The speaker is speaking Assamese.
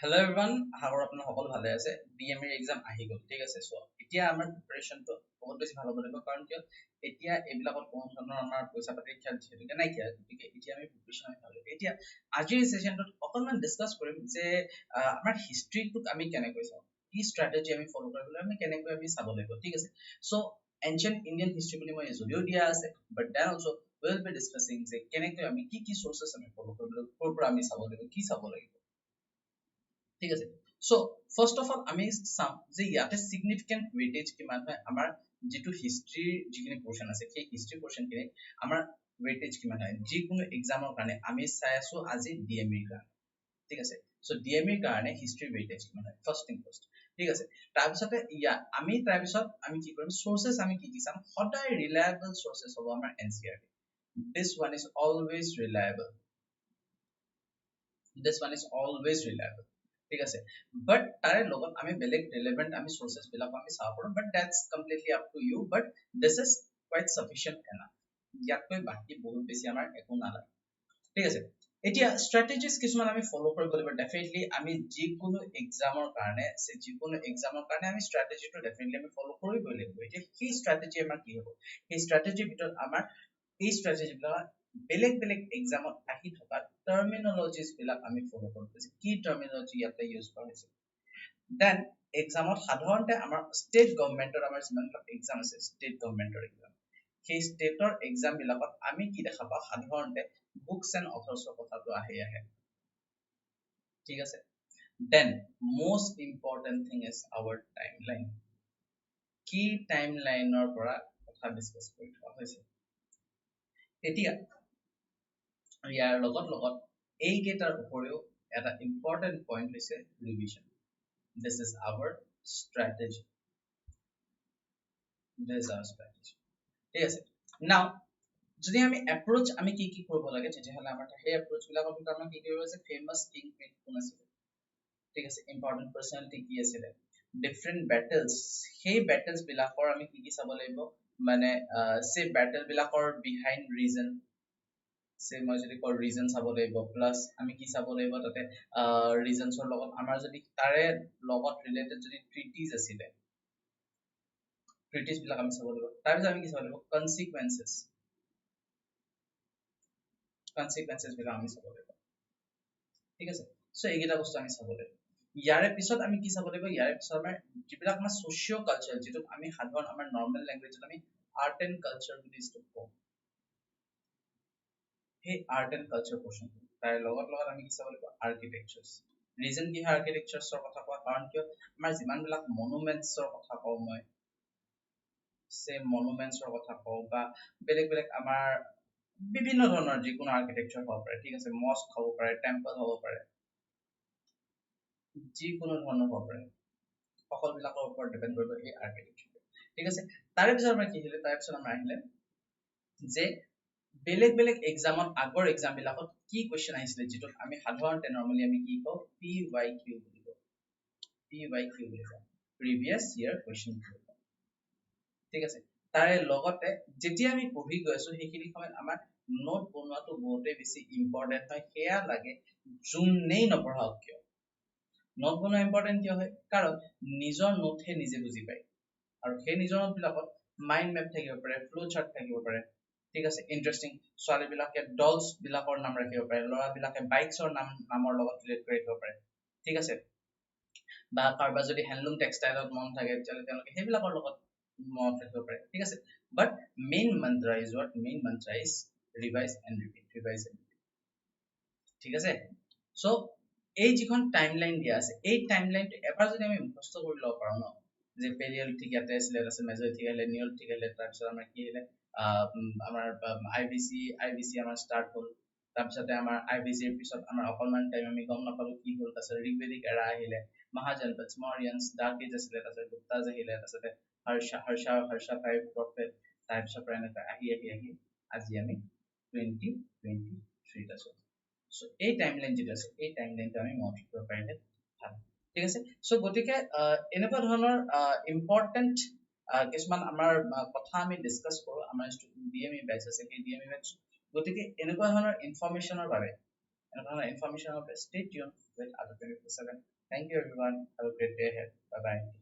Hello everyone, আশা আপোনাৰ সকলো ভালে আছে DME এক্সাম আহি গল ঠিক আছে সো এতিয়া আমাৰ প্ৰিপাৰেচনটো বহুত বেছি ভাল হ'ব লাগিব কাৰণ কিয় এতিয়া এইবিলাকত কোন ধৰণৰ আমাৰ পইচা পাতি খেল যেটো নাই কিয়া গতিকে এতিয়া আমি প্ৰিপাৰেচন আমি ভাল লাগিব এতিয়া আজিৰ সেশনটোত অকনমান ডিসকাস কৰিম যে আমাৰ হিষ্ট্ৰীটোক আমি কেনেকৈ চাওঁ কি স্ট্ৰেটেজি আমি ফলো কৰিবলৈ আমি কেনেকৈ আমি চাব লাগিব ঠিক আছে সো এনশিয়েন্ট ইন্ডিয়ান হিষ্ট্ৰী বুলি মই যদিও দিয়া আছে but then also will be discussing যে কেনেকৈ আমি কি সোৰ্সেছ আমি ফলো কৰিব লাগিব ক'ৰ পৰা আমি চাব লাগিব কি চাব লাগিব ঠিক আছে সো ফার্স্ট অফ অল আমি চাম যে ইয়াতে সিগনিফিকেন্ট ওয়েটেজ কিমান হয় আমাৰ যেটো হিষ্ট্ৰি যিখিনি পোৰশন আছে সেই হিষ্ট্ৰি পোৰশন খিনি আমাৰ ওয়েটেজ কিমান হয় যিকোনো এক্সামৰ কাৰণে আমি চাই আছো আজি ডিএমই কাৰণে ঠিক আছে সো ডিএমই কাৰণে হিষ্ট্ৰি ওয়েটেজ কিমান হয় ফাৰ্স্ট থিং ফাৰ্স্ট ঠিক আছে তাৰপিছতে আমি কি কৰিম সোৰ্সেছ আমি কি চাম সদায় ৰিলায়েবল সোৰ্সেছ হ'ব আমাৰ এনসিআৰটি this one is always reliable ঠিক আছে but তাৰে লগত আমি বেলেগ relevant আমি sources বিলাক আমি চাব পাৰো but that's completely up to you but this is quite sufficient enough ইয়াতকৈ বাকি বহুত বেছি আমাৰ একো নালাগে ঠিক আছে এতিয়া strategies কিছুমান আমি ফলো কৰিব লাগিব ডেফিনেটলি আমি যিকোনো এক্সামৰ কাৰণে আমি strategy টো ডেফিনেটলি আমি ফলো কৰিবই লাগিব এতিয়া কি strategy আমাৰ কি হ'ব এই strategy ভিতৰত আমাৰ এই strategy বিলাক বেলেগ এক্সামত আহি থকা টাৰ্মিনোলজিজ বিলাক আমি ফলো কৰিব আছে কি টাৰ্মিনোলজি ইয়াতে ইউজ কৰা হৈছে দেন এক্সামত সাধাৰণতে আমাৰ ষ্টেট গভৰ্ণমেন্টৰ আমাৰ যিমান এক্সাম আছে ষ্টেট গভৰ্ণমেন্টৰ এক্সাম সেই ষ্টেটৰ এক্সাম বিলাকত আমি কি দেখা পাওঁ সাধাৰণতে বুকছ এণ্ড অথৰ্ছৰ কথাটো আহে ঠিক আছে then most important thing is our timeline কি টাইমলাইনৰ পৰা কথা ডিসকাস কৰি থোৱা হৈছে এতিয়া ইয়াৰ লগত এই কেটাৰ উপৰিও এটা ইম্পৰ্টেন্ট পইণ্ট হৈছে revision this is our strategy ঠিক আছে now যদি আমি এপ্ৰোচ আমি কি কৰিব লাগে তেতিয়াহলে আমাৰ সেই এপ্ৰোচ বিলাকৰ ভিতৰত আমাৰ কি কৰিব আছে ফেমাস কিং কুইন কোন আছে ঠিক আছে ইম্পৰ্টেন্ট পাৰ্সনালিটি কি আছিল ডিফাৰেন্ট ব্যাটলস সেই ব্যাটলস বিলাকৰ আমি কি চাব লাগিব মানে সে ব্যাটল বিলাকৰ বিহাইণ্ড ৰিজন সে মই যদি কৰ ৰিজন চাব লাগিব প্লাস আমি কি চাব লাগিব তাতে ৰিজনছৰ লগত আমাৰ যদি তাৰে লগত ৰিলেটেড যদি ট্ৰিটিজ আছিল ট্ৰিটিজ বিলাক আমি চাব লাগিব তাৰ পিছত আমি কি চাব লাগিব কনসিকুৱেন্সেস বিলাক আমি চাব লাগিব ঠিক আছে সো এইকেইটা বস্তু আমি চাব লাগিব ইয়াৰে পিছত আমি কি চাব লাগিব ইয়াৰে পিছত আমাৰ যিবিলাক আমাৰ সোশিও কালচাৰ যেটো আমি সাধাৰণ আমাৰ নৰ্মেল ল্যাঙ্গুৱেজত আমি আৰ্ট এণ্ড কালচাৰ বুলি কওঁ hey art and culture portion তাই লগত আমি কি চাব লাগিব আৰ্কিটেকচাৰছ ৰিজন কি হয় আৰ্কিটেকচাৰছৰ কথা কোৱা কাৰণ কিয় আমাৰ যিমান বিলাক মনুমেন্টছৰ কথা কওঁ মই সে মনুমেন্টছৰ কথা কওঁ বা বেলেগ আমাৰ বিভিন্ন ধৰণৰ যিকোনো আৰ্কিটেকচাৰ হ'ব পাৰে ঠিক আছে মস্ক হ'ব পাৰে টেম্পল হ'ব পাৰে যিকোনো ধৰণৰ হ'ব পাৰে সকল বিলাকৰ ওপৰত ডিপেন্ড কৰিব এই আৰ্কিটেকচাৰ ঠিক আছে তাৰে পিছত আমাৰ কি আহিলে তাৰে পিছত আমাৰ আহিলে যে বেলেগ এক্সামত আগৰ এক্সাম বিলাকত কি কোৱেশ্চন আহিছিল যেটো আমি সাধাৰণতে নৰমালি আমি কি কওঁ PYQ বুলি কওঁ প্ৰিভিয়াস ইয়াৰ কোৱেশ্চন ঠিক আছে তাৰে লগতে যেতিয়া আমি পঢ়ি গৈ আছো সেইখিনি সময়ত আমাৰ নোট বনোৱাটো বহুতে বেছি ইম্পৰ্টেন্ট হয় হেয়া লাগে যোনেই নপঢ়াওক কিয় নোট বনোৱা ইম্পৰ্টেন্ট কিয় হয় কাৰণ নিজৰ নোটহে নিজে বুজি পায় আৰু সেই নিজৰ নোট বিলাকত মাইন্ড মেপ থাকিব পাৰে ফ্লো চাৰ্ট থাকিব পাৰে ঠিক আছে ইন্টাৰেস্টিং ছোৱালী বিলাকে ডলস বিলাকৰ নাম ৰাখিব পাৰে ল'ৰা বিলাকে বাইকছৰ নামৰ লগত ৰিলেট কৰি ৰাখিব পাৰে ঠিক আছে বা কাৰবা যদি হ্যান্ডলুম টেক্সটাইলত মন থাকে তেওঁলোকে সেইবিলাকৰ লগত মন ৰাখিব পাৰে ঠিক আছে but main mantra is revise and repeat ঠিক আছে সো এই যিখন টাইমলাইন দিয়া আছে এই টাইমলাইনটো এবাৰ যদি আমি মুখস্থ কৰি লব পাৰো ন যে পেলিওলিথিক ইয়াতে আছিলে আছে মেজোলিথিক আহিলে নিওলিথিক আহিলে তাৰপিছত আমাৰ কি আহিলে আমাৰ আইবিসি আমাৰ স্টাৰ্ট হ'ল তাৰপিছতে আমাৰ আইবিসিৰ পিছত আমাৰ অকলমান টাইম আমি গম নাপালো কি হ'ল তাৰপিছত ঋগ্বেদিক এৰা আহিলে মহাজনপথ মৌৰ্যনছ ডাৰ্ক এজ আছিলে তাৰপিছত গুপ্তাজ আহিলে তাৰপিছতে হৰ্ষা ফাইভ প্ৰফেট তাৰপিছত পৰা এনেকৈ আহি আজি আমি 2023 আছো সো এই টাইমলাইন যেটা আছে এই টাইমলাইনটো আমি মনত ৰাখিব পাৰিলে ভাল ঠিক আছে সো গতিকে এনেকুৱা ধৰণৰ ইম্পৰ্টেন্ট কিছুমান আমাৰ কথা আমি ডিসকাস কৰো আমাৰ ডিএমই বেচ আছে কি ডিএমই বেচ গতিকে এনেকুৱা ধৰণৰ ইনফৰমেশনৰ বাবে stay tune with Adda247. Thank you everyone. Have a great day ahead. Bye bye.